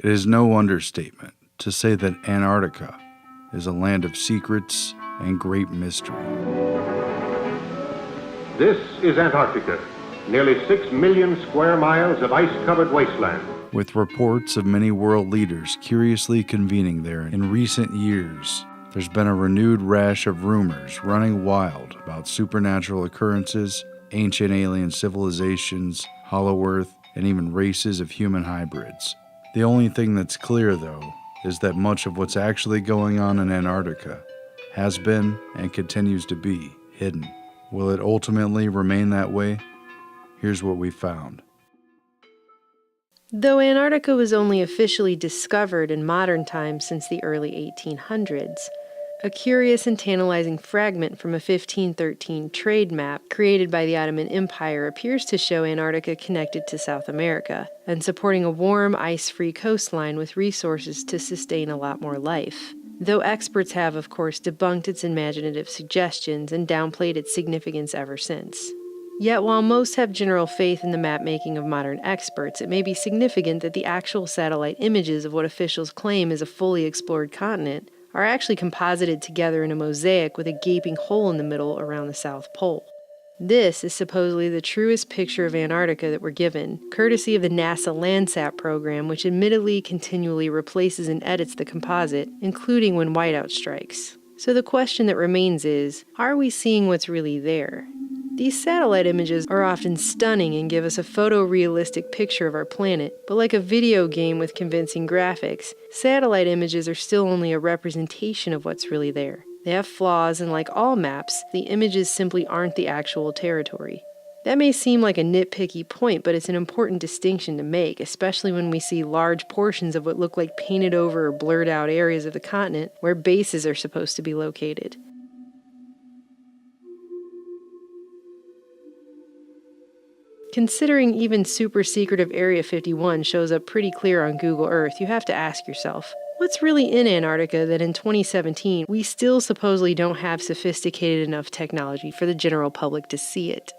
It is no understatement to say that Antarctica is a land of secrets and great mystery. This is Antarctica, nearly 6 million square miles of ice-covered wasteland. With reports of many world leaders curiously convening there in recent years, there's been a renewed rash of rumors running wild about supernatural occurrences, ancient alien civilizations, hollow earth, and even races of human hybrids. The only thing that's clear, though, is that much of what's actually going on in Antarctica has been and continues to be hidden. Will it ultimately remain that way? Here's what we found. Though Antarctica was only officially discovered in modern times since the early 1800s, a curious and tantalizing fragment from a 1513 trade map created by the Ottoman Empire appears to show Antarctica connected to South America and supporting a warm, ice-free coastline with resources to sustain a lot more life. Though experts have, of course, debunked its imaginative suggestions and downplayed its significance ever since. Yet while most have general faith in the map-making of modern experts, it may be significant that the actual satellite images of what officials claim is a fully explored continent are actually composited together in a mosaic with a gaping hole in the middle around the South Pole. This is supposedly the truest picture of Antarctica that we're given, courtesy of the NASA Landsat program, which admittedly continually replaces and edits the composite, including when whiteout strikes. So the question that remains is, are we seeing what's really there? These satellite images are often stunning and give us a photorealistic picture of our planet, but like a video game with convincing graphics, satellite images are still only a representation of what's really there. They have flaws, and like all maps, the images simply aren't the actual territory. That may seem like a nitpicky point, but it's an important distinction to make, especially when we see large portions of what look like painted over or blurred out areas of the continent where bases are supposed to be located. Considering even super secretive Area 51 shows up pretty clear on Google Earth, you have to ask yourself, what's really in Antarctica that in 2017 we still supposedly don't have sophisticated enough technology for the general public to see it?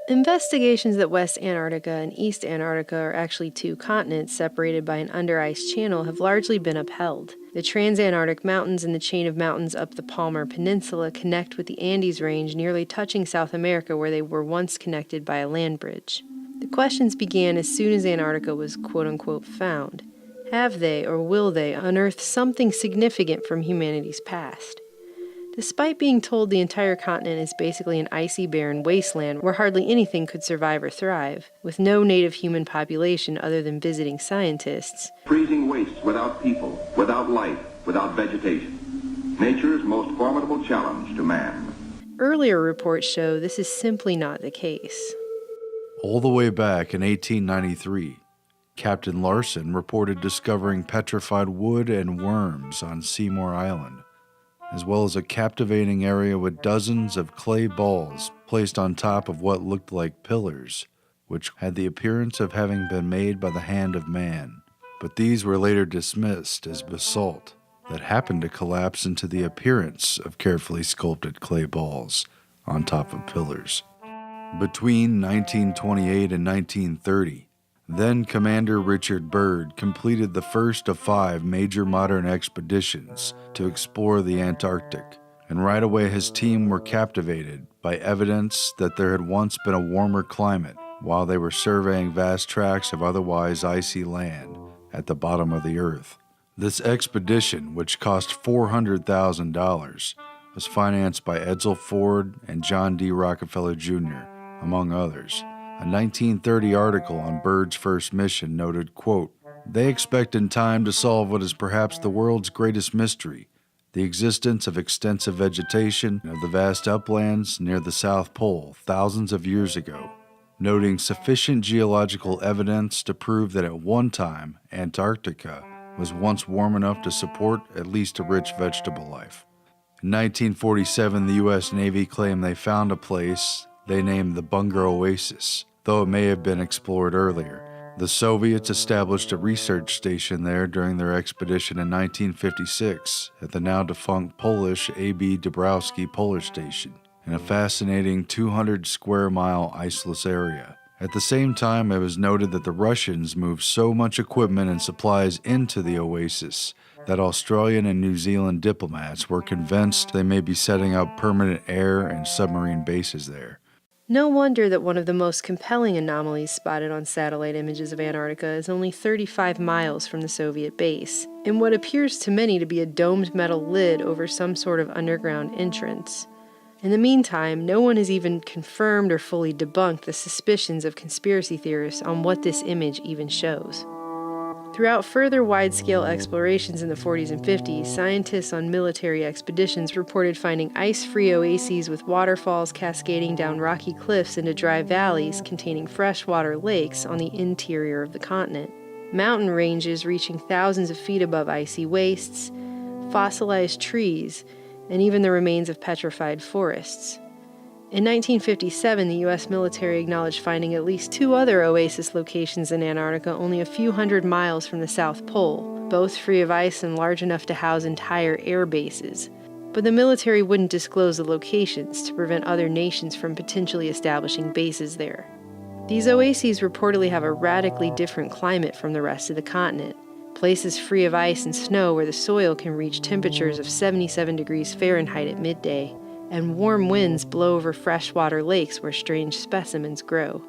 Investigations that West Antarctica and East Antarctica are actually two continents separated by an under-ice channel have largely been upheld. The Transantarctic Mountains and the chain of mountains up the Palmer Peninsula connect with the Andes Range, nearly touching South America where they were once connected by a land bridge. The questions began as soon as Antarctica was quote-unquote found. Have they, or will they, unearth something significant from humanity's past? Despite being told the entire continent is basically an icy, barren wasteland where hardly anything could survive or thrive, with no native human population other than visiting scientists. Freezing wastes without people, without life, without vegetation. Nature's most formidable challenge to man. Earlier reports show this is simply not the case. All the way back in 1893, Captain Larson reported discovering petrified wood and worms on Seymour Island, as well as a captivating area with dozens of clay balls placed on top of what looked like pillars, which had the appearance of having been made by the hand of man. But these were later dismissed as basalt that happened to collapse into the appearance of carefully sculpted clay balls on top of pillars. Between 1928 and 1930, then Commander Richard Byrd completed the first of 5 major modern expeditions to explore the Antarctic, and right away his team were captivated by evidence that there had once been a warmer climate while they were surveying vast tracts of otherwise icy land at the bottom of the earth. This expedition, which cost $400,000, was financed by Edsel Ford and John D. Rockefeller Jr., among others. A 1930 article on Byrd's first mission noted, quote, "They expect in time to solve what is perhaps the world's greatest mystery, the existence of extensive vegetation of the vast uplands near the South Pole thousands of years ago, noting sufficient geological evidence to prove that at one time Antarctica was once warm enough to support at least a rich vegetable life." In 1947, the U.S. Navy claimed they found a place they named the Bunger Oasis, though it may have been explored earlier. The Soviets established a research station there during their expedition in 1956 at the now defunct Polish A.B. Dabrowski Polar Station, in a fascinating 200 square mile iceless area. At the same time, it was noted that the Russians moved so much equipment and supplies into the oasis that Australian and New Zealand diplomats were convinced they may be setting up permanent air and submarine bases there. No wonder that one of the most compelling anomalies spotted on satellite images of Antarctica is only 35 miles from the Soviet base, in what appears to many to be a domed metal lid over some sort of underground entrance. In the meantime, no one has even confirmed or fully debunked the suspicions of conspiracy theorists on what this image even shows. Throughout further wide-scale explorations in the 40s and 50s, scientists on military expeditions reported finding ice-free oases with waterfalls cascading down rocky cliffs into dry valleys containing freshwater lakes on the interior of the continent, mountain ranges reaching thousands of feet above icy wastes, fossilized trees, and even the remains of petrified forests. In 1957, the U.S. military acknowledged finding at least 2 other oasis locations in Antarctica only a few hundred miles from the South Pole, both free of ice and large enough to house entire air bases. But the military wouldn't disclose the locations to prevent other nations from potentially establishing bases there. These oases reportedly have a radically different climate from the rest of the continent, places free of ice and snow where the soil can reach temperatures of 77 degrees Fahrenheit at midday, and warm winds blow over freshwater lakes where strange specimens grow.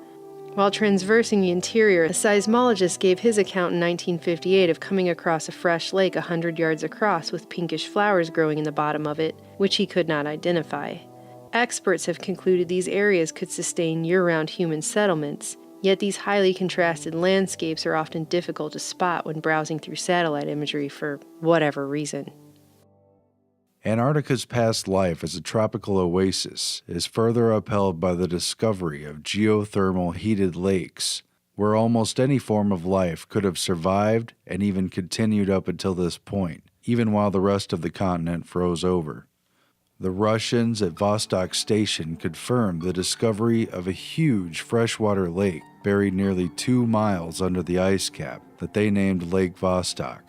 While transversing the interior, a seismologist gave his account in 1958 of coming across a fresh lake 100 yards across with pinkish flowers growing in the bottom of it, which he could not identify. Experts have concluded these areas could sustain year-round human settlements, yet these highly contrasted landscapes are often difficult to spot when browsing through satellite imagery for whatever reason. Antarctica's past life as a tropical oasis is further upheld by the discovery of geothermal heated lakes, where almost any form of life could have survived and even continued up until this point, even while the rest of the continent froze over. The Russians at Vostok Station confirmed the discovery of a huge freshwater lake buried nearly 2 miles under the ice cap that they named Lake Vostok.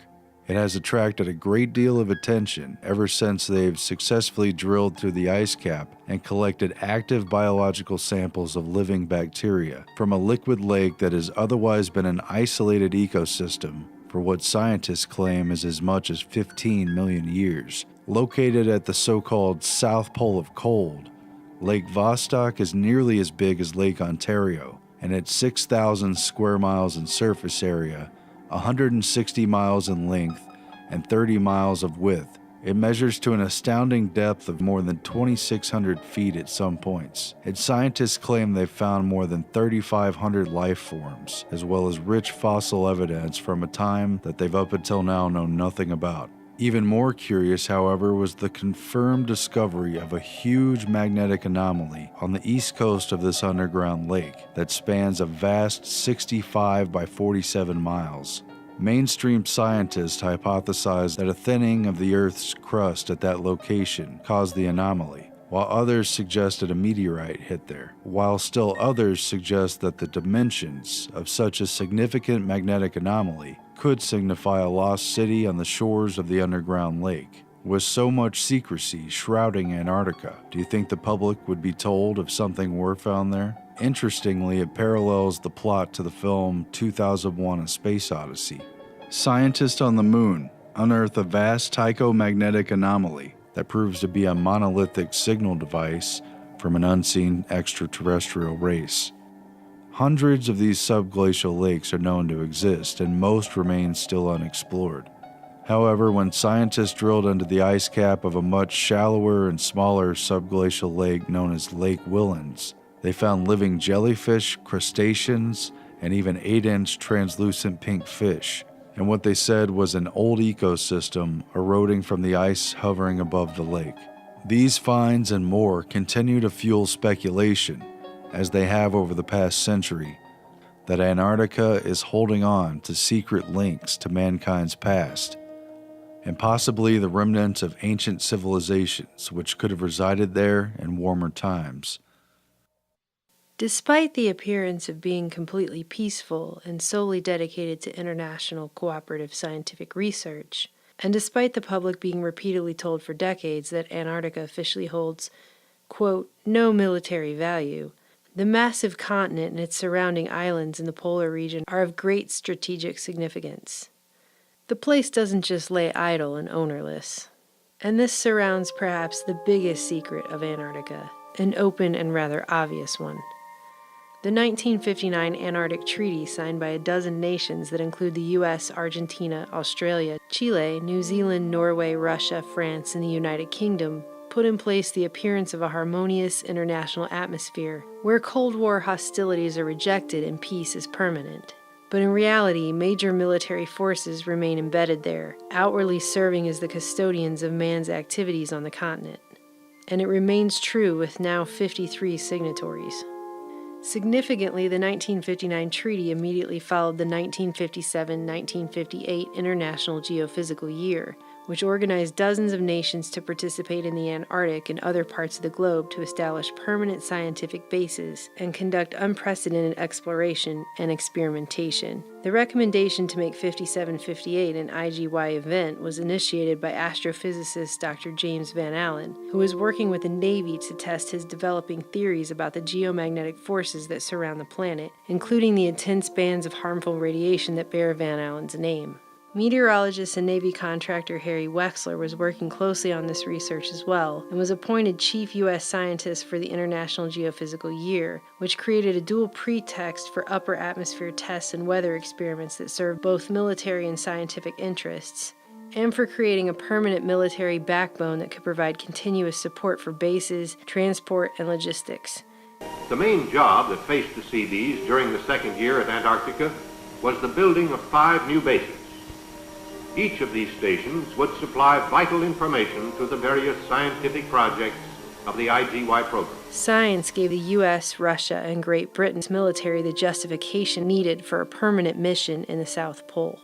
It has attracted a great deal of attention ever since they've successfully drilled through the ice cap and collected active biological samples of living bacteria from a liquid lake that has otherwise been an isolated ecosystem for what scientists claim is as much as 15 million years. Located at the so-called South Pole of Cold, Lake Vostok is nearly as big as Lake Ontario, and at 6,000 square miles in surface area, 160 miles in length, and 30 miles of width. It measures to an astounding depth of more than 2,600 feet at some points, and scientists claim they've found more than 3,500 life forms, as well as rich fossil evidence from a time that they've up until now known nothing about. Even more curious, however, was the confirmed discovery of a huge magnetic anomaly on the east coast of this underground lake that spans a vast 65 by 47 miles. Mainstream scientists hypothesized that a thinning of the Earth's crust at that location caused the anomaly, while others suggested a meteorite hit there, while still others suggest that the dimensions of such a significant magnetic anomaly could signify a lost city on the shores of the underground lake. With so much secrecy shrouding Antarctica, do you think the public would be told if something were found there? Interestingly, it parallels the plot to the film 2001: A Space Odyssey. Scientists on the moon unearth a vast tychomagnetic anomaly that proves to be a monolithic signal device from an unseen extraterrestrial race. Hundreds of these subglacial lakes are known to exist, and most remain still unexplored. However, when scientists drilled into the ice cap of a much shallower and smaller subglacial lake known as Lake Whillans, they found living jellyfish, crustaceans, and even 8-inch translucent pink fish, and what they said was an old ecosystem eroding from the ice hovering above the lake. These finds and more continue to fuel speculation, as they have over the past century, that Antarctica is holding on to secret links to mankind's past, and possibly the remnants of ancient civilizations which could have resided there in warmer times. Despite the appearance of being completely peaceful and solely dedicated to international cooperative scientific research, and despite the public being repeatedly told for decades that Antarctica officially holds, quote, no military value, The massive continent and its surrounding islands in the polar region are of great strategic significance. The place doesn't just lay idle and ownerless. And this surrounds perhaps the biggest secret of Antarctica, an open and rather obvious one. The 1959 Antarctic Treaty, signed by a dozen nations that include the U.S., Argentina, Australia, Chile, New Zealand, Norway, Russia, France, and the United Kingdom, put in place the appearance of a harmonious international atmosphere where Cold War hostilities are rejected and peace is permanent. But in reality, major military forces remain embedded there, outwardly serving as the custodians of man's activities on the continent. And it remains true with now 53 signatories. Significantly, the 1959 treaty immediately followed the 1957-1958 International Geophysical Year, which organized dozens of nations to participate in the Antarctic and other parts of the globe to establish permanent scientific bases and conduct unprecedented exploration and experimentation. The recommendation to make 5758 an IGY event was initiated by astrophysicist Dr. James Van Allen, who was working with the Navy to test his developing theories about the geomagnetic forces that surround the planet, including the intense bands of harmful radiation that bear Van Allen's name. Meteorologist and Navy contractor Harry Wexler was working closely on this research as well, and was appointed chief U.S. scientist for the International Geophysical Year, which created a dual pretext for upper atmosphere tests and weather experiments that served both military and scientific interests, and for creating a permanent military backbone that could provide continuous support for bases, transport, and logistics. The main job that faced the Seabees during the second year at Antarctica was the building of 5 new bases. Each of these stations would supply vital information to the various scientific projects of the IGY program. Science gave the U.S., Russia, and Great Britain's military the justification needed for a permanent mission in the South Pole.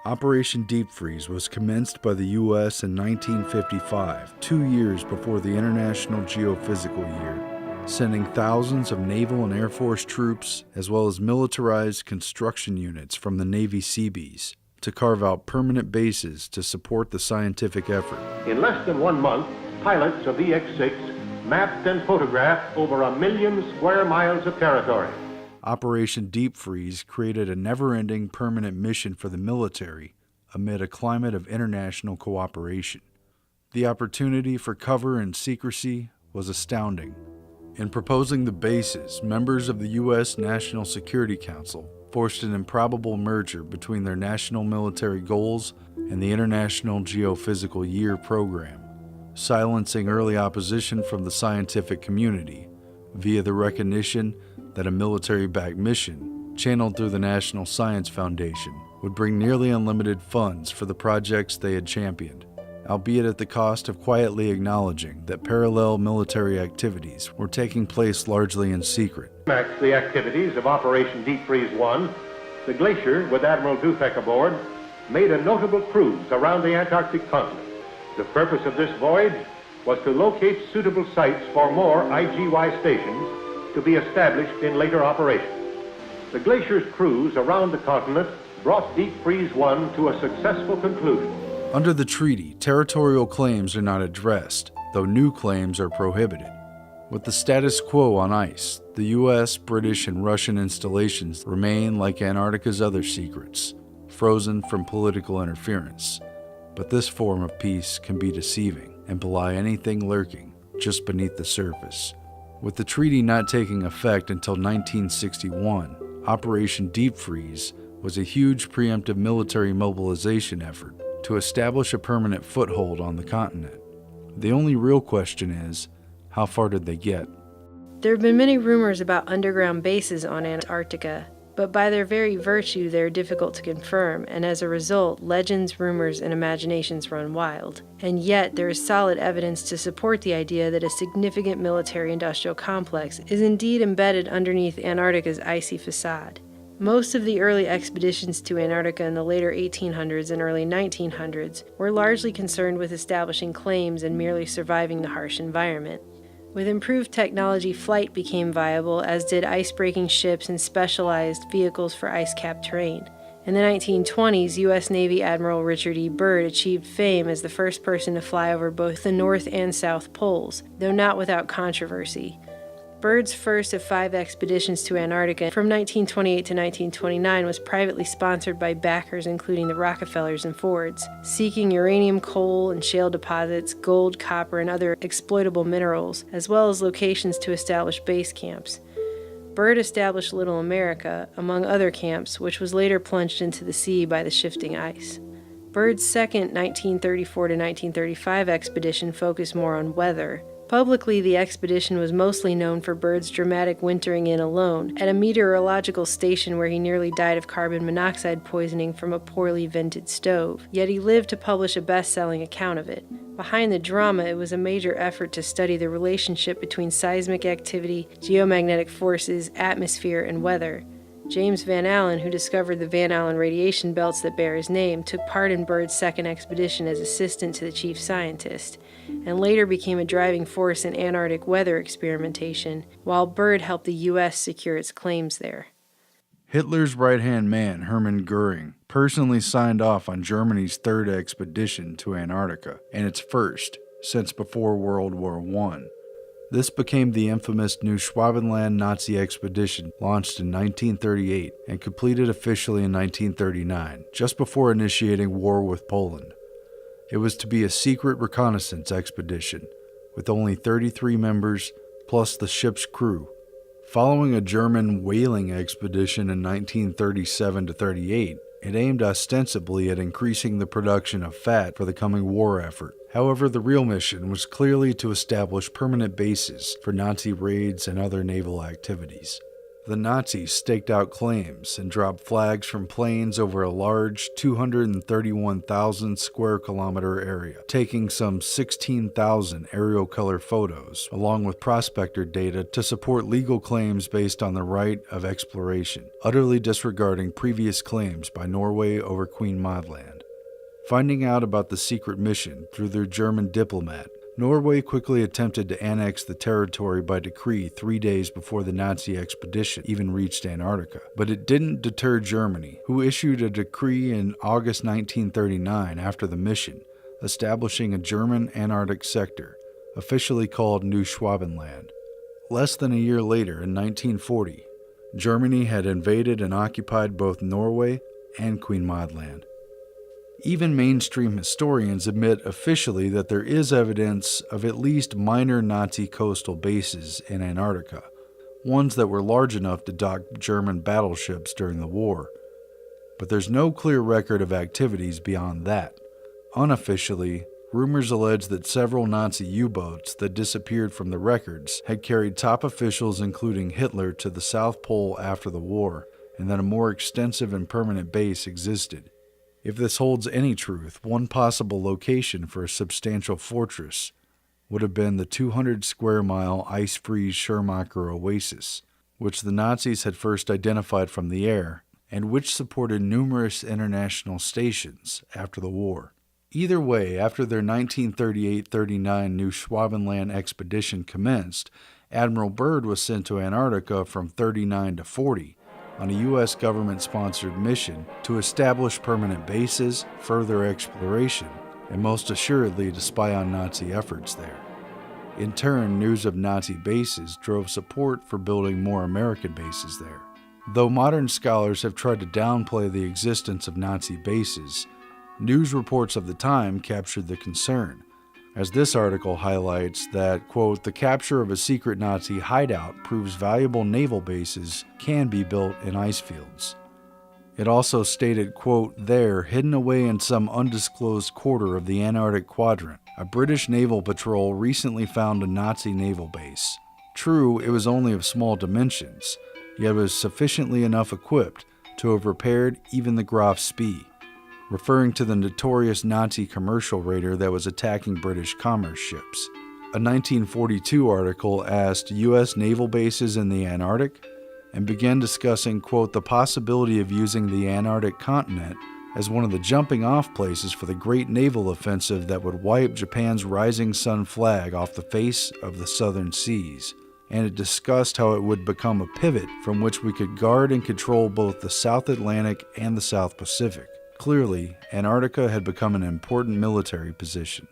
Operation Deep Freeze was commenced by the U.S. in 1955, 2 years before the International Geophysical Year, sending thousands of naval and Air Force troops, as well as militarized construction units from the Navy Seabees, to carve out permanent bases to support the scientific effort. In less than 1 month, pilots of EX-6 mapped and photographed over 1 million square miles of territory. Operation Deep Freeze created a never-ending permanent mission for the military amid a climate of international cooperation. The opportunity for cover and secrecy was astounding. In proposing the bases, members of the U.S. National Security Council forced an improbable merger between their national military goals and the International Geophysical Year program, silencing early opposition from the scientific community via the recognition that a military-backed mission, channeled through the National Science Foundation, would bring nearly unlimited funds for the projects they had championed, albeit at the cost of quietly acknowledging that parallel military activities were taking place largely in secret. The activities of Operation Deep Freeze 1, the Glacier, with Admiral Dufek aboard, made a notable cruise around the Antarctic continent. The purpose of this voyage was to locate suitable sites for more IGY stations to be established in later operations. The Glacier's cruise around the continent brought Deep Freeze 1 to a successful conclusion. Under the treaty, territorial claims are not addressed, though new claims are prohibited. With the status quo on ice, the U.S., British, and Russian installations remain like Antarctica's other secrets, frozen from political interference. But this form of peace can be deceiving and belie anything lurking just beneath the surface. With the treaty not taking effect until 1961, Operation Deep Freeze was a huge preemptive military mobilization effort to establish a permanent foothold on the continent. The only real question is, how far did they get? There have been many rumors about underground bases on Antarctica, but by their very virtue they are difficult to confirm, and as a result, legends, rumors, and imaginations run wild. And yet, there is solid evidence to support the idea that a significant military-industrial complex is indeed embedded underneath Antarctica's icy facade. Most of the early expeditions to Antarctica in the later 1800s and early 1900s were largely concerned with establishing claims and merely surviving the harsh environment. With improved technology, flight became viable, as did ice-breaking ships and specialized vehicles for ice-capped terrain. In the 1920s, U.S. Navy Admiral Richard E. Byrd achieved fame as the first person to fly over both the North and South Poles, though not without controversy. Byrd's first of 5 expeditions to Antarctica from 1928 to 1929 was privately sponsored by backers including the Rockefellers and Fords, seeking uranium, coal, and shale deposits, gold, copper, and other exploitable minerals, as well as locations to establish base camps. Byrd established Little America, among other camps, which was later plunged into the sea by the shifting ice. Byrd's second 1934 to 1935 expedition focused more on weather. Publicly, the expedition was mostly known for Byrd's dramatic wintering in alone at a meteorological station where he nearly died of carbon monoxide poisoning from a poorly vented stove, yet he lived to publish a best-selling account of it. Behind the drama, it was a major effort to study the relationship between seismic activity, geomagnetic forces, atmosphere, and weather. James Van Allen, who discovered the Van Allen radiation belts that bear his name, took part in Byrd's second expedition as assistant to the chief scientist, and later became a driving force in Antarctic weather experimentation, while Byrd helped the U.S. secure its claims there. Hitler's right-hand man, Hermann Goering, personally signed off on Germany's third expedition to Antarctica, and its first since before World War I. This became the infamous Neuschwabenland Nazi expedition, launched in 1938 and completed officially in 1939, just before initiating war with Poland. It was to be a secret reconnaissance expedition, with only 33 members plus the ship's crew. Following a German whaling expedition in 1937-38, it aimed ostensibly at increasing the production of fat for the coming war effort. However, the real mission was clearly to establish permanent bases for Nazi raids and other naval activities. The Nazis staked out claims and dropped flags from planes over a large 231,000 square kilometer area, taking some 16,000 aerial color photos, along with prospector data to support legal claims based on the right of exploration, utterly disregarding previous claims by Norway over Queen Maud Land. Finding out about the secret mission through their German diplomat, Norway quickly attempted to annex the territory by decree 3 days before the Nazi expedition even reached Antarctica. But it didn't deter Germany, who issued a decree in August 1939 after the mission, establishing a German Antarctic sector, officially called Neuschwabenland. Less than a year later, in 1940, Germany had invaded and occupied both Norway and Queen Maud Land. Even mainstream historians admit officially that there is evidence of at least minor Nazi coastal bases in Antarctica, ones that were large enough to dock German battleships during the war. But there's no clear record of activities beyond that. Unofficially, rumors allege that several Nazi U-boats that disappeared from the records had carried top officials including Hitler to the South Pole after the war, and that a more extensive and permanent base existed. If this holds any truth, one possible location for a substantial fortress would have been the 200-square-mile ice-free Schirmacher Oasis, which the Nazis had first identified from the air, and which supported numerous international stations after the war. Either way, after their 1938-39 Neuschwabenland expedition commenced, Admiral Byrd was sent to Antarctica from 39 to 40, on a U.S. government-sponsored mission to establish permanent bases, further exploration, and most assuredly to spy on Nazi efforts there. In turn, news of Nazi bases drove support for building more American bases there. Though modern scholars have tried to downplay the existence of Nazi bases, news reports of the time captured the concern, as this article highlights that, quote, the capture of a secret Nazi hideout proves valuable naval bases can be built in ice fields. It also stated, quote, there, hidden away in some undisclosed quarter of the Antarctic quadrant, a British naval patrol recently found a Nazi naval base. True, it was only of small dimensions, yet it was sufficiently enough equipped to have repaired even the Graf Spee, referring to the notorious Nazi commercial raider that was attacking British commerce ships. A 1942 article asked U.S. naval bases in the Antarctic and began discussing, quote, the possibility of using the Antarctic continent as one of the jumping-off places for the great naval offensive that would wipe Japan's rising sun flag off the face of the southern seas. And it discussed how it would become a pivot from which we could guard and control both the South Atlantic and the South Pacific. Clearly, Antarctica had become an important military position,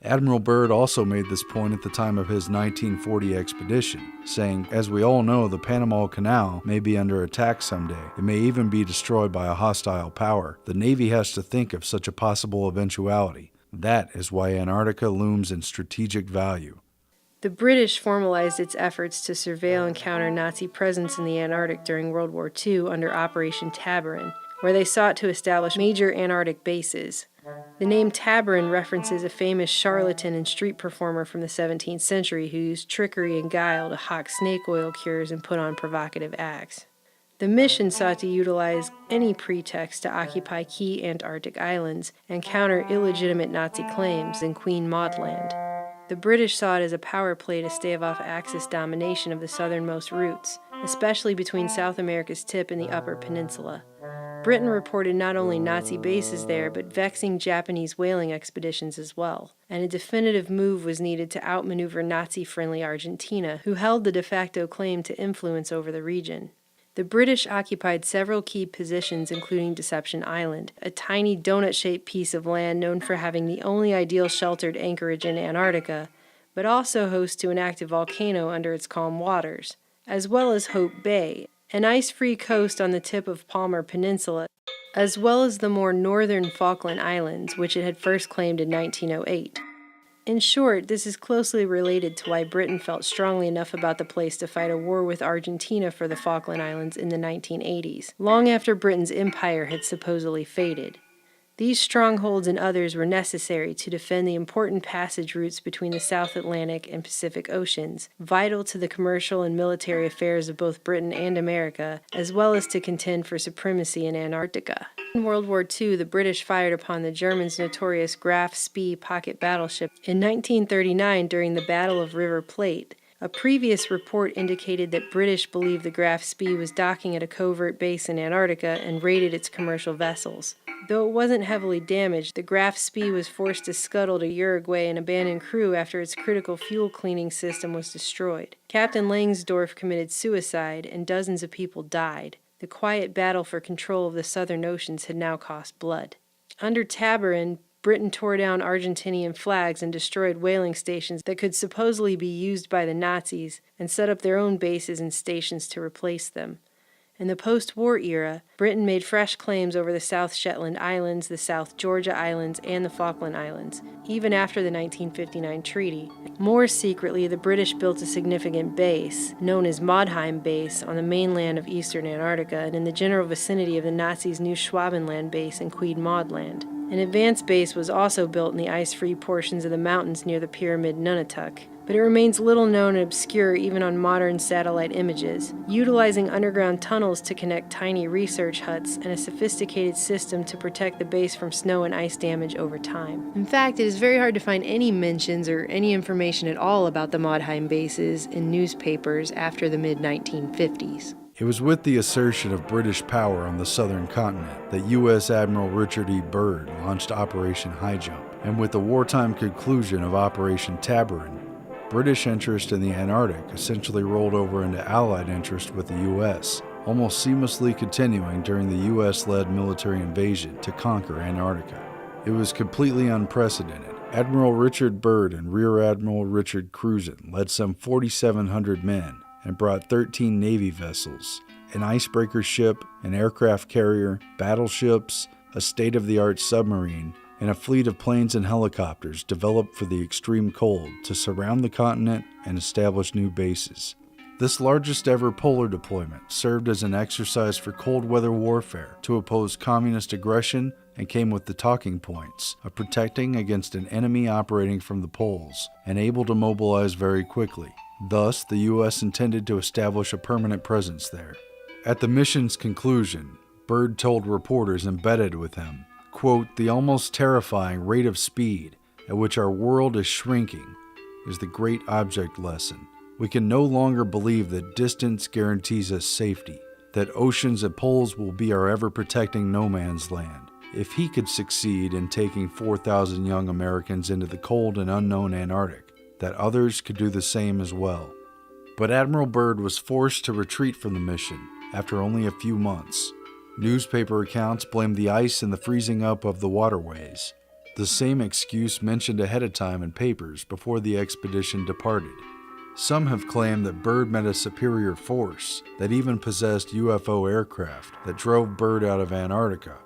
Admiral Byrd also made this point at the time of his 1940 expedition, saying, "As we all know, the Panama Canal may be under attack someday. It may even be destroyed by a hostile power. The Navy has to think of such a possible eventuality. That is why Antarctica looms in strategic value." The British formalized its efforts to surveil and counter Nazi presence in the Antarctic during World War II under Operation Tabarin, where they sought to establish major Antarctic bases. The name Tabarin references a famous charlatan and street performer from the 17th century who used trickery and guile to hawk snake oil cures and put on provocative acts. The mission sought to utilize any pretext to occupy key Antarctic islands and counter illegitimate Nazi claims in Queen Maud Land. The British saw it as a power play to stave off Axis domination of the southernmost routes, especially between South America's tip and the Upper Peninsula. Britain reported not only Nazi bases there, but vexing Japanese whaling expeditions as well, and a definitive move was needed to outmaneuver Nazi-friendly Argentina, who held the de facto claim to influence over the region. The British occupied several key positions, including Deception Island, a tiny donut-shaped piece of land known for having the only ideal sheltered anchorage in Antarctica, but also host to an active volcano under its calm waters, as well as Hope Bay, an ice-free coast on the tip of Palmer Peninsula, as well as the more northern Falkland Islands, which it had first claimed in 1908. In short, this is closely related to why Britain felt strongly enough about the place to fight a war with Argentina for the Falkland Islands in the 1980s, long after Britain's empire had supposedly faded. These strongholds and others were necessary to defend the important passage routes between the South Atlantic and Pacific Oceans, vital to the commercial and military affairs of both Britain and America, as well as to contend for supremacy in Antarctica. In World War II, the British fired upon the Germans' notorious Graf Spee pocket battleship in 1939 during the Battle of River Plate. A previous report indicated that British believed the Graf Spee was docking at a covert base in Antarctica and raided its commercial vessels. Though it wasn't heavily damaged, the Graf Spee was forced to scuttle to Uruguay and abandon crew after its critical fuel cleaning system was destroyed. Captain Langsdorff committed suicide, and dozens of people died. The quiet battle for control of the southern oceans had now cost blood. Under Tabarin, Britain tore down Argentinian flags and destroyed whaling stations that could supposedly be used by the Nazis and set up their own bases and stations to replace them. In the post-war era, Britain made fresh claims over the South Shetland Islands, the South Georgia Islands, and the Falkland Islands, even after the 1959 treaty. More secretly, the British built a significant base, known as Modheim Base, on the mainland of eastern Antarctica and in the general vicinity of the Nazis' new Schwabenland base in Queen Maud Land. An advanced base was also built in the ice-free portions of the mountains near the pyramid Nunatak, but it remains little known and obscure even on modern satellite images, utilizing underground tunnels to connect tiny research huts and a sophisticated system to protect the base from snow and ice damage over time. In fact, it is very hard to find any mentions or any information at all about the Modheim bases in newspapers after the mid-1950s. It was with the assertion of British power on the southern continent that U.S. Admiral Richard E. Byrd launched Operation High Jump, and with the wartime conclusion of Operation Tabarin, British interest in the Antarctic essentially rolled over into Allied interest with the U.S., almost seamlessly continuing during the U.S.-led military invasion to conquer Antarctica. It was completely unprecedented. Admiral Richard Byrd and Rear Admiral Richard Cruzen led some 4,700 men and brought 13 Navy vessels, an icebreaker ship, an aircraft carrier, battleships, a state-of-the-art submarine, and a fleet of planes and helicopters developed for the extreme cold to surround the continent and establish new bases. This largest ever polar deployment served as an exercise for cold weather warfare to oppose communist aggression and came with the talking points of protecting against an enemy operating from the poles and able to mobilize very quickly. Thus, the U.S. intended to establish a permanent presence there. At the mission's conclusion, Byrd told reporters embedded with him, quote, "The almost terrifying rate of speed at which our world is shrinking is the great object lesson. We can no longer believe that distance guarantees us safety, that oceans and poles will be our ever-protecting no man's land. If he could succeed in taking 4,000 young Americans into the cold and unknown Antarctic, that others could do the same as well." But Admiral Byrd was forced to retreat from the mission after only a few months. Newspaper accounts blamed the ice and the freezing up of the waterways. the same excuse mentioned ahead of time in papers before the expedition departed. Some have claimed that Byrd met a superior force that even possessed UFO aircraft that drove Byrd out of Antarctica.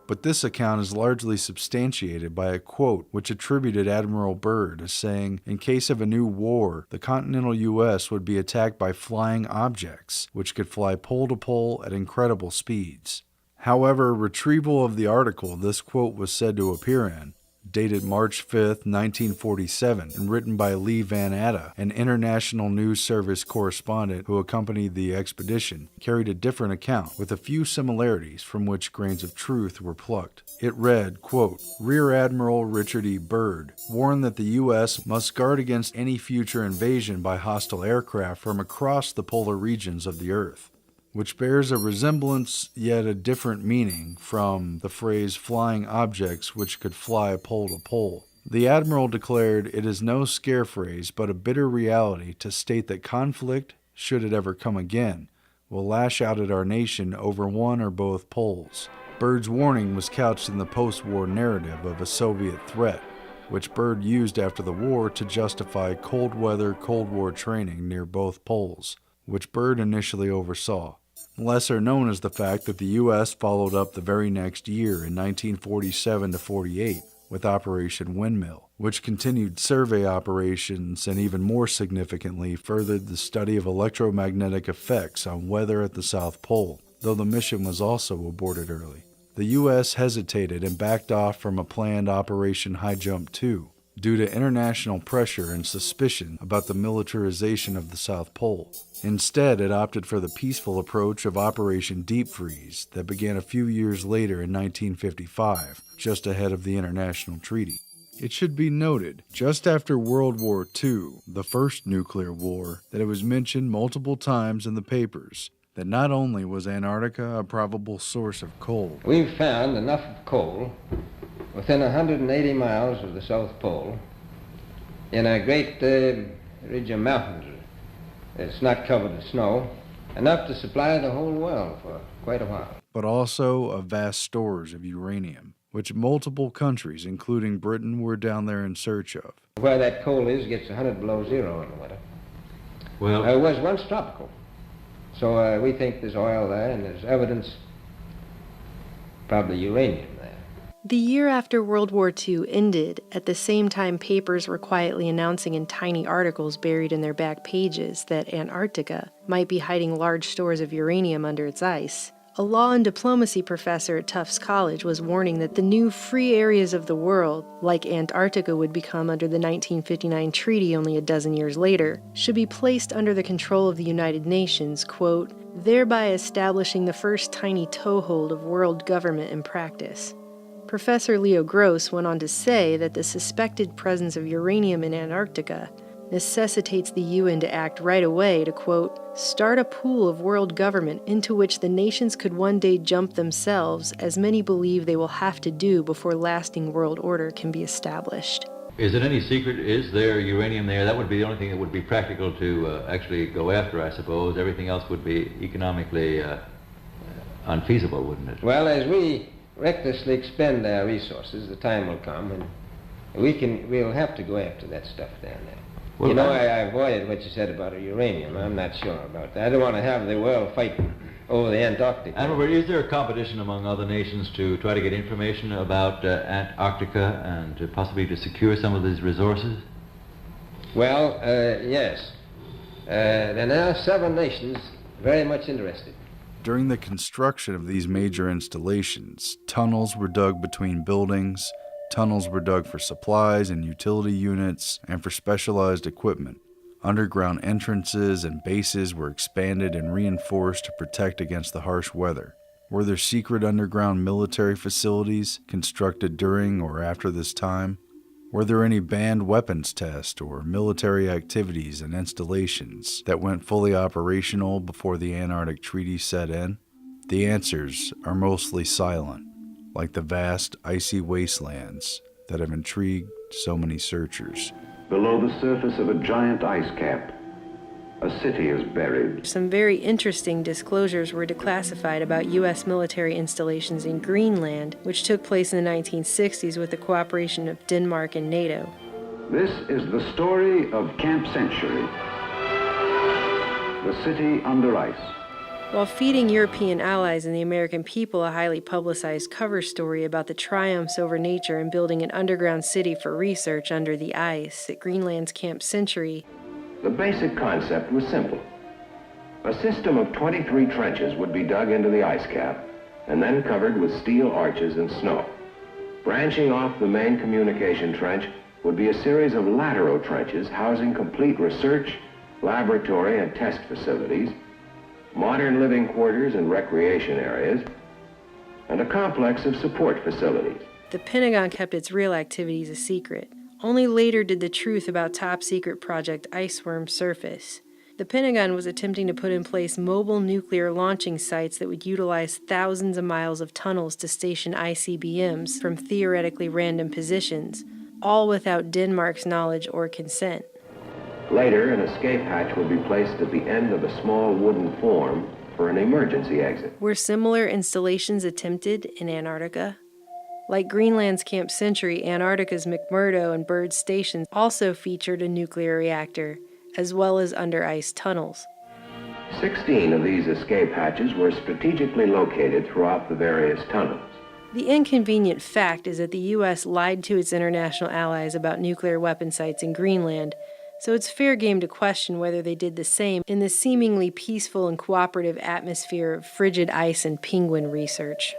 But this account is largely substantiated by a quote which attributed Admiral Byrd as saying, in case of a new war, the continental U.S. would be attacked by flying objects, which could fly pole to pole at incredible speeds. However, retrieval of the article this quote was said to appear in, dated March 5, 1947, and written by Lee Van Atta, an International News Service correspondent who accompanied the expedition, carried a different account with a few similarities from which grains of truth were plucked. It read, quote, Rear Admiral Richard E. Byrd warned that the U.S. must guard against any future invasion by hostile aircraft from across the polar regions of the Earth, which bears a resemblance yet a different meaning from the phrase flying objects which could fly pole to pole. The Admiral declared it is no scare phrase but a bitter reality to state that conflict, should it ever come again, will lash out at our nation over one or both poles. Byrd's warning was couched in the post-war narrative of a Soviet threat, which Byrd used after the war to justify cold weather Cold War training near both poles, which Byrd initially oversaw. Lesser known is the fact that the U.S. followed up the very next year in 1947-48 with Operation Windmill, which continued survey operations and even more significantly furthered the study of electromagnetic effects on weather at the South Pole, though the mission was also aborted early. The U.S. hesitated and backed off from a planned Operation High Jump 2 due to international pressure and suspicion about the militarization of the South Pole. Instead, it opted for the peaceful approach of Operation Deep Freeze that began a few years later in 1955, just ahead of the international treaty. It should be noted, just after World War II, the first nuclear war, that it was mentioned multiple times in the papers that not only was Antarctica a probable source of coal. We've found enough of coal within 180 miles of the South Pole in a great ridge of mountains. It's not covered with snow, enough to supply the whole world for quite a while. But also of vast stores of uranium, which multiple countries, including Britain, were down there in search of. Where that coal is gets 100 below zero in the winter. Well, It was once tropical. So we think there's oil there, and there's evidence, probably uranium there. The year after World War II ended, at the same time papers were quietly announcing in tiny articles buried in their back pages that Antarctica might be hiding large stores of uranium under its ice, a law and diplomacy professor at Tufts College was warning that the new free areas of the world, like Antarctica would become under the 1959 treaty only a dozen years later, should be placed under the control of the United Nations, quote, thereby establishing the first tiny toehold of world government in practice. Professor Leo Gross went on to say that the suspected presence of uranium in Antarctica necessitates the UN to act right away to, quote, start a pool of world government into which the nations could one day jump themselves, as many believe they will have to do before lasting world order can be established. is it any secret? Is there uranium there? That would be the only thing that would be practical to actually go after, I suppose. Everything else would be economically unfeasible, wouldn't it? Well, as we recklessly expend our resources, the time will come, and we'll have to go after that stuff down there. Well, you know, I avoided what you said about uranium. I'm not sure about that. I don't want to have the world fighting over the Antarctic. Admiral, is there a competition among other nations to try to get information about Antarctica and possibly to secure some of these resources? Well, yes. There are now 7 nations very much interested. During the construction of these major installations, tunnels were dug between buildings, tunnels were dug for supplies and utility units, and for specialized equipment. Underground entrances and bases were expanded and reinforced to protect against the harsh weather. Were there secret underground military facilities constructed during or after this time? Were there any banned weapons tests or military activities and installations that went fully operational before the Antarctic Treaty set in? The answers are mostly silent, like the vast icy wastelands that have intrigued so many searchers. Below the surface of a giant ice cap, A city is buried. Some very interesting disclosures were declassified about U.S. military installations in Greenland, which took place in the 1960s with the cooperation of Denmark and NATO. This is the story of Camp Century, the city under ice. While feeding European allies and the American people a highly publicized cover story about the triumphs over nature and building an underground city for research under the ice at Greenland's Camp Century, the basic concept was simple. A system of 23 trenches would be dug into the ice cap and then covered with steel arches and snow. Branching off the main communication trench would be a series of lateral trenches housing complete research, laboratory and test facilities, modern living quarters and recreation areas, and a complex of support facilities. The Pentagon kept its real activities a secret. Only later did the truth about top-secret Project Iceworm surface. The Pentagon was attempting to put in place mobile nuclear launching sites that would utilize thousands of miles of tunnels to station ICBMs from theoretically random positions, all without Denmark's knowledge or consent. Later, an escape hatch would be placed at the end of a small wooden form for an emergency exit. Were similar installations attempted in Antarctica? Like Greenland's Camp Century, Antarctica's McMurdo and Byrd stations also featured a nuclear reactor, as well as under-ice tunnels. 16 of these escape hatches were strategically located throughout the various tunnels. The inconvenient fact is that the U.S. lied to its international allies about nuclear weapon sites in Greenland, so it's fair game to question whether they did the same in the seemingly peaceful and cooperative atmosphere of frigid ice and penguin research.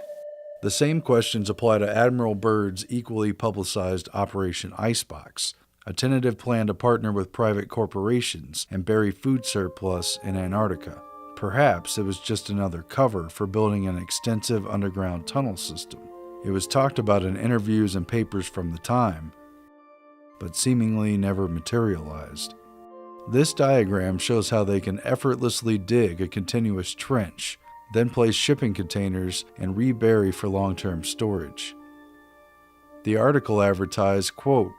The same questions apply to Admiral Byrd's equally publicized Operation Icebox, a tentative plan to partner with private corporations and bury food surplus in Antarctica. Perhaps it was just another cover for building an extensive underground tunnel system. It was talked about in interviews and papers from the time, but seemingly never materialized. This diagram shows how they can effortlessly dig a continuous trench, then place shipping containers and rebury for long-term storage. The article advertised, quote,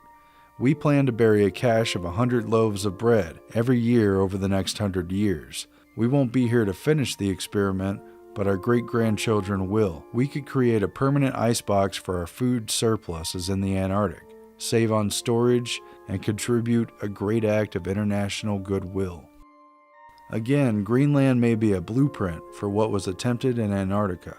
"We plan to bury a cache of 100 loaves of bread every year over the next 100 years. We won't be here to finish the experiment, but our great-grandchildren will. We could create a permanent icebox for our food surpluses in the Antarctic, save on storage, and contribute a great act of international goodwill." Again, Greenland may be a blueprint for what was attempted in Antarctica.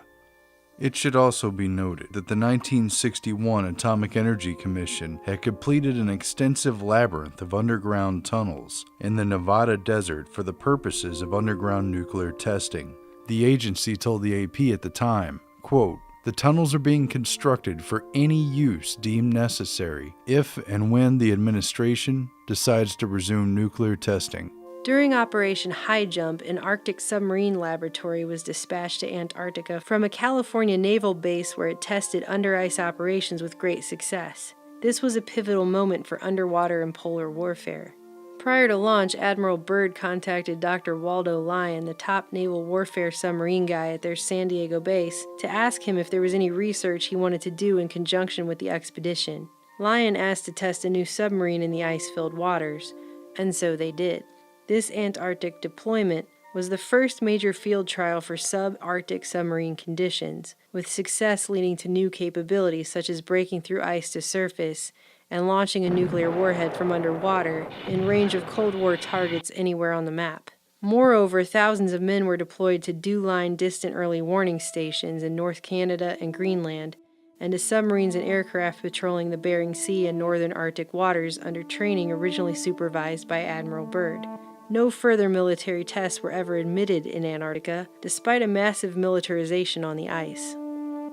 It should also be noted that the 1961 Atomic Energy Commission had completed an extensive labyrinth of underground tunnels in the Nevada desert for the purposes of underground nuclear testing. The agency told the AP at the time, quote, "The tunnels are being constructed for any use deemed necessary if and when the administration decides to resume nuclear testing." During Operation High Jump, an Arctic submarine laboratory was dispatched to Antarctica from a California naval base where it tested under-ice operations with great success. This was a pivotal moment for underwater and polar warfare. Prior to launch, Admiral Byrd contacted Dr. Waldo Lyon, the top naval warfare submarine guy at their San Diego base, to ask him if there was any research he wanted to do in conjunction with the expedition. Lyon asked to test a new submarine in the ice-filled waters, and so they did. This Antarctic deployment was the first major field trial for subarctic submarine conditions, with success leading to new capabilities such as breaking through ice to surface and launching a nuclear warhead from underwater in range of Cold War targets anywhere on the map. Moreover, thousands of men were deployed to DEW-line distant early warning stations in North Canada and Greenland, and to submarines and aircraft patrolling the Bering Sea and northern Arctic waters under training originally supervised by Admiral Byrd. No further military tests were ever admitted in Antarctica, despite a massive militarization on the ice.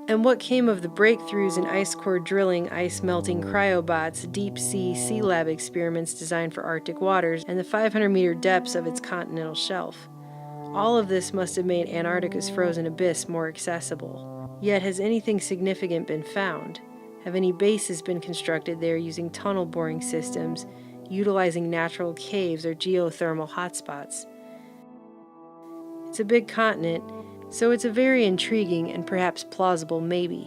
And what came of the breakthroughs in ice core drilling, ice melting cryobots, deep-sea sea lab experiments designed for Arctic waters, and the 500-meter depths of its continental shelf? All of this must have made Antarctica's frozen abyss more accessible. Yet has anything significant been found? Have any bases been constructed there using tunnel boring systems, utilizing natural caves or geothermal hotspots? It's a big continent, so it's a very intriguing and perhaps plausible maybe.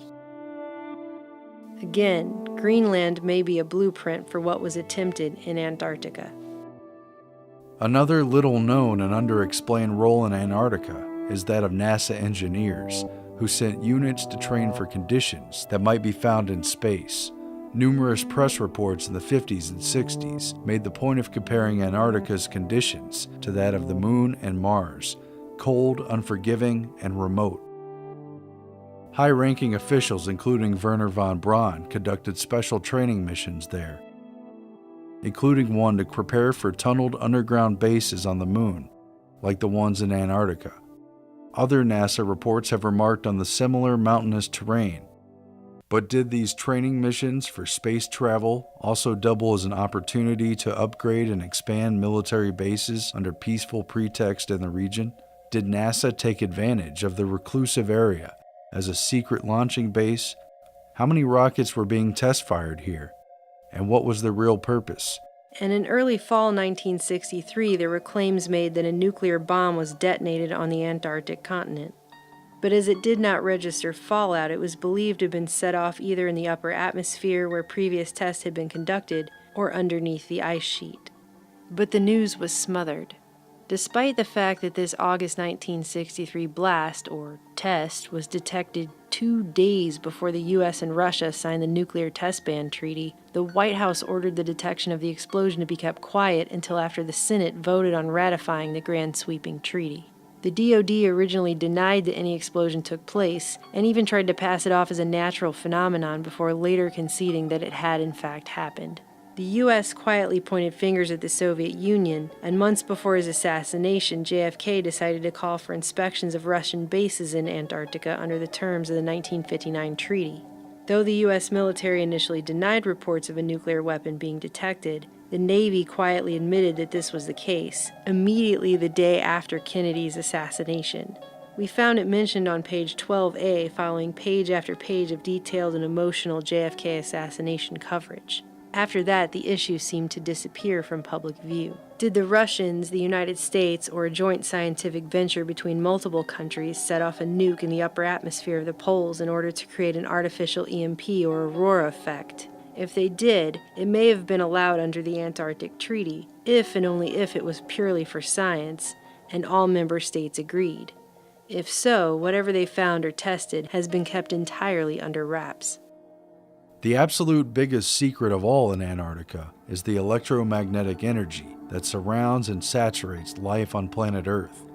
Again, Greenland may be a blueprint for what was attempted in Antarctica. Another little known and underexplained role in Antarctica is that of NASA engineers, who sent units to train for conditions that might be found in space. Numerous press reports in the 50s and 60s made the point of comparing Antarctica's conditions to that of the Moon and Mars, cold, unforgiving, and remote. High-ranking officials, including Wernher von Braun, conducted special training missions there, including one to prepare for tunneled underground bases on the Moon, like the ones in Antarctica. Other NASA reports have remarked on the similar mountainous terrain. But did these training missions for space travel also double as an opportunity to upgrade and expand military bases under peaceful pretext in the region? Did NASA take advantage of the reclusive area as a secret launching base? How many rockets were being test-fired here? And what was the real purpose? And in early fall 1963, there were claims made that a nuclear bomb was detonated on the Antarctic continent. But as it did not register fallout, it was believed to have been set off either in the upper atmosphere where previous tests had been conducted or underneath the ice sheet. But the news was smothered. Despite the fact that this August 1963 blast, or test, was detected 2 days before the U.S. and Russia signed the Nuclear Test Ban Treaty, the White House ordered the detection of the explosion to be kept quiet until after the Senate voted on ratifying the grand sweeping treaty. The DoD originally denied that any explosion took place, and even tried to pass it off as a natural phenomenon before later conceding that it had in fact happened. The U.S. quietly pointed fingers at the Soviet Union, and months before his assassination, JFK decided to call for inspections of Russian bases in Antarctica under the terms of the 1959 treaty. Though the U.S. military initially denied reports of a nuclear weapon being detected, the Navy quietly admitted that this was the case, immediately the day after Kennedy's assassination. We found it mentioned on page 12A, following page after page of detailed and emotional JFK assassination coverage. After that, the issue seemed to disappear from public view. Did the Russians, the United States, or a joint scientific venture between multiple countries set off a nuke in the upper atmosphere of the poles in order to create an artificial EMP or aurora effect? If they did, it may have been allowed under the Antarctic Treaty, if and only if it was purely for science, and all member states agreed. If so, whatever they found or tested has been kept entirely under wraps. The absolute biggest secret of all in Antarctica is the electromagnetic energy that surrounds and saturates life on planet Earth.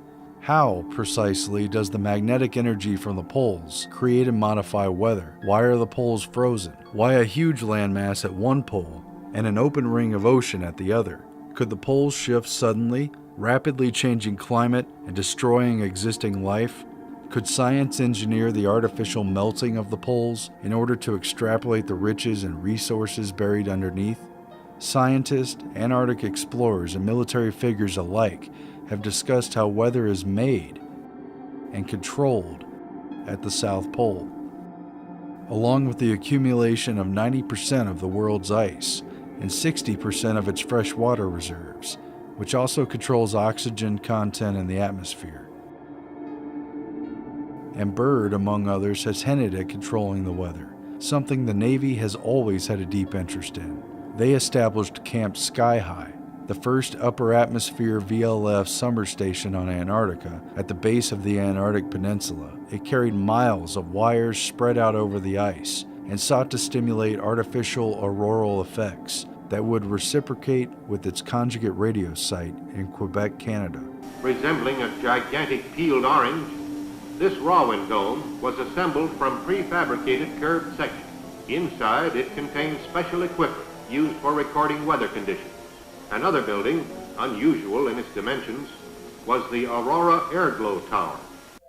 How, precisely, does the magnetic energy from the poles create and modify weather? Why are the poles frozen? Why a huge landmass at one pole and an open ring of ocean at the other? Could the poles shift suddenly, rapidly changing climate and destroying existing life? Could science engineer the artificial melting of the poles in order to extrapolate the riches and resources buried underneath? Scientists, Antarctic explorers, and military figures alike have discussed how weather is made and controlled at the South Pole, along with the accumulation of 90% of the world's ice and 60% of its freshwater reserves, which also controls oxygen content in the atmosphere. And Byrd, among others, has hinted at controlling the weather, something the Navy has always had a deep interest in. They established Camp Sky High, the first upper atmosphere VLF summer station on Antarctica at the base of the Antarctic Peninsula. It carried miles of wires spread out over the ice and sought to stimulate artificial auroral effects that would reciprocate with its conjugate radio site in Quebec, Canada. Resembling a gigantic peeled orange, this Rowan dome was assembled from prefabricated curved sections. Inside, it contained special equipment used for recording weather conditions. Another building, unusual in its dimensions, was the Aurora Airglow Tower.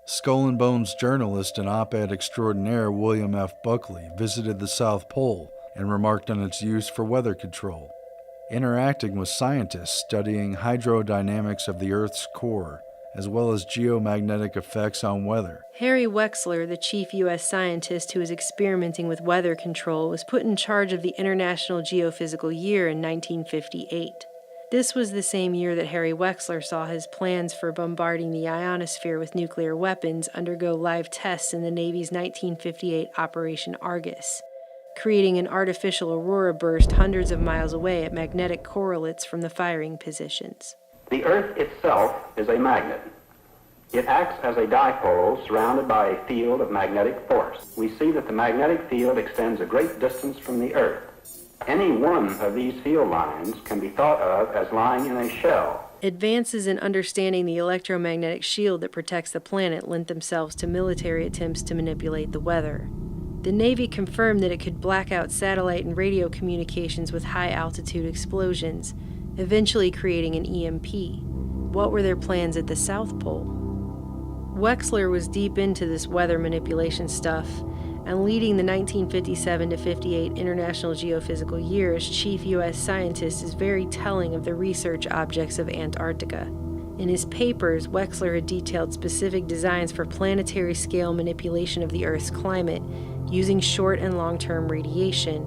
Skull and Bones journalist and op-ed extraordinaire William F. Buckley visited the South Pole and remarked on its use for weather control, interacting with scientists studying hydrodynamics of the Earth's core, as well as geomagnetic effects on weather. Harry Wexler, the chief U.S. scientist who was experimenting with weather control, was put in charge of the International Geophysical Year in 1958. This was the same year that Harry Wexler saw his plans for bombarding the ionosphere with nuclear weapons undergo live tests in the Navy's 1958 Operation Argus, creating an artificial aurora burst hundreds of miles away at magnetic correlates from the firing positions. The Earth itself is a magnet. It acts as a dipole surrounded by a field of magnetic force. We see that the magnetic field extends a great distance from the Earth. Any one of these field lines can be thought of as lying in a shell. Advances in understanding the electromagnetic shield that protects the planet lent themselves to military attempts to manipulate the weather. The Navy confirmed that it could black out satellite and radio communications with high-altitude explosions, eventually creating an EMP. What were their plans at the South Pole? Wexler was deep into this weather manipulation stuff, and leading the 1957 to 58 International Geophysical Year as chief U.S. scientist is very telling of the research objects of Antarctica. In his papers, Wexler had detailed specific designs for planetary scale manipulation of the Earth's climate, using short and long-term radiation,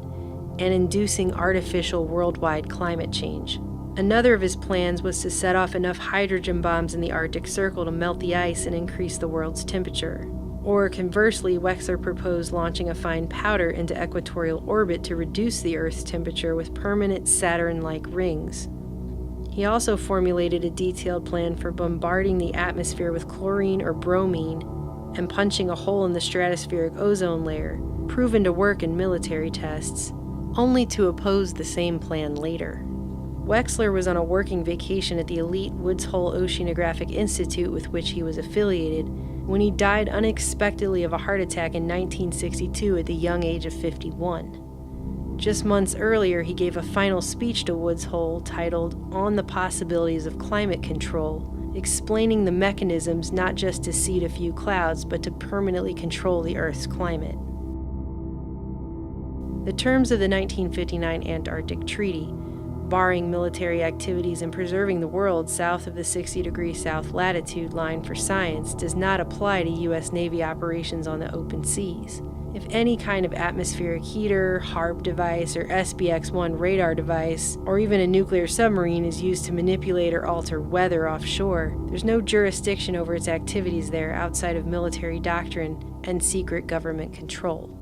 and inducing artificial worldwide climate change. Another of his plans was to set off enough hydrogen bombs in the Arctic Circle to melt the ice and increase the world's temperature. Or conversely, Wexler proposed launching a fine powder into equatorial orbit to reduce the Earth's temperature with permanent Saturn-like rings. He also formulated a detailed plan for bombarding the atmosphere with chlorine or bromine and punching a hole in the stratospheric ozone layer, proven to work in military tests, only to oppose the same plan later. Wexler was on a working vacation at the elite Woods Hole Oceanographic Institute with which he was affiliated when he died unexpectedly of a heart attack in 1962 at the young age of 51. Just months earlier, he gave a final speech to Woods Hole titled On the Possibilities of Climate Control, explaining the mechanisms not just to seed a few clouds, but to permanently control the Earth's climate. The terms of the 1959 Antarctic Treaty, barring military activities and preserving the world south of the 60° south latitude line for science, does not apply to U.S. Navy operations on the open seas. If any kind of atmospheric heater, HARP device, or SBX-1 radar device, or even a nuclear submarine is used to manipulate or alter weather offshore, there's no jurisdiction over its activities there outside of military doctrine and secret government control.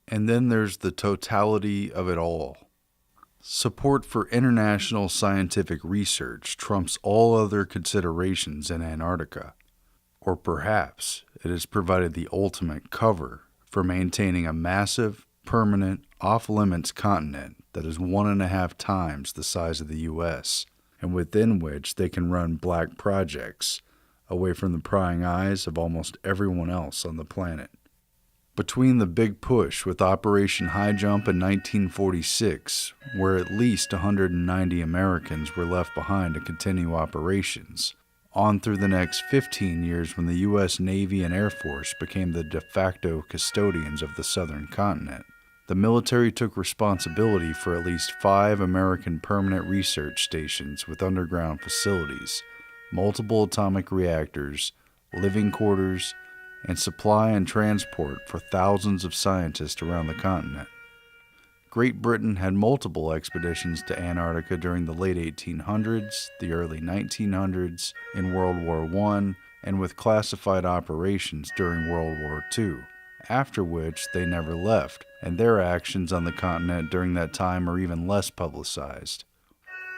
And then there's the totality of it all. Support for international scientific research trumps all other considerations in Antarctica. Or perhaps it has provided the ultimate cover for maintaining a massive, permanent, off-limits continent that is 1.5 times the size of the U.S., and within which they can run black projects away from the prying eyes of almost everyone else on the planet. Between the big push with Operation High Jump in 1946, where at least 190 Americans were left behind to continue operations, on through the next 15 years when the U.S. Navy and Air Force became the de facto custodians of the southern continent, the military took responsibility for at least 5 American permanent research stations with underground facilities, multiple atomic reactors, living quarters, and supply and transport for thousands of scientists around the continent. Great Britain had multiple expeditions to Antarctica during the late 1800s, the early 1900s, in World War I, and with classified operations during World War II, after which they never left, and their actions on the continent during that time are even less publicized.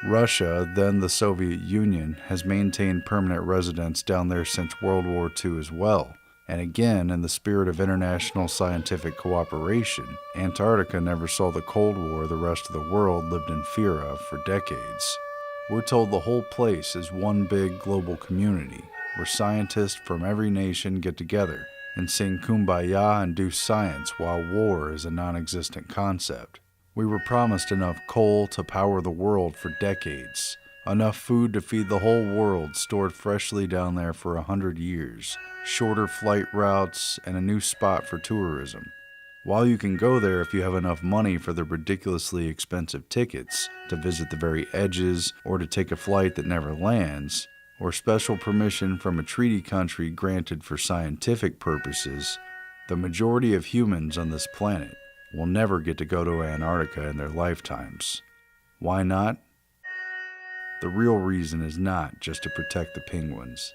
Russia, then the Soviet Union, has maintained permanent residence down there since World War II as well. And again, in the spirit of international scientific cooperation, Antarctica never saw the Cold War the rest of the world lived in fear of for decades. We're told the whole place is one big global community, where scientists from every nation get together and sing Kumbaya and do science while war is a non-existent concept. We were promised enough coal to power the world for decades, enough food to feed the whole world stored freshly down there for 100 years, shorter flight routes, and a new spot for tourism. While you can go there if you have enough money for the ridiculously expensive tickets to visit the very edges or to take a flight that never lands, or special permission from a treaty country granted for scientific purposes, the majority of humans on this planet will never get to go to Antarctica in their lifetimes. Why not? The real reason is not just to protect the penguins.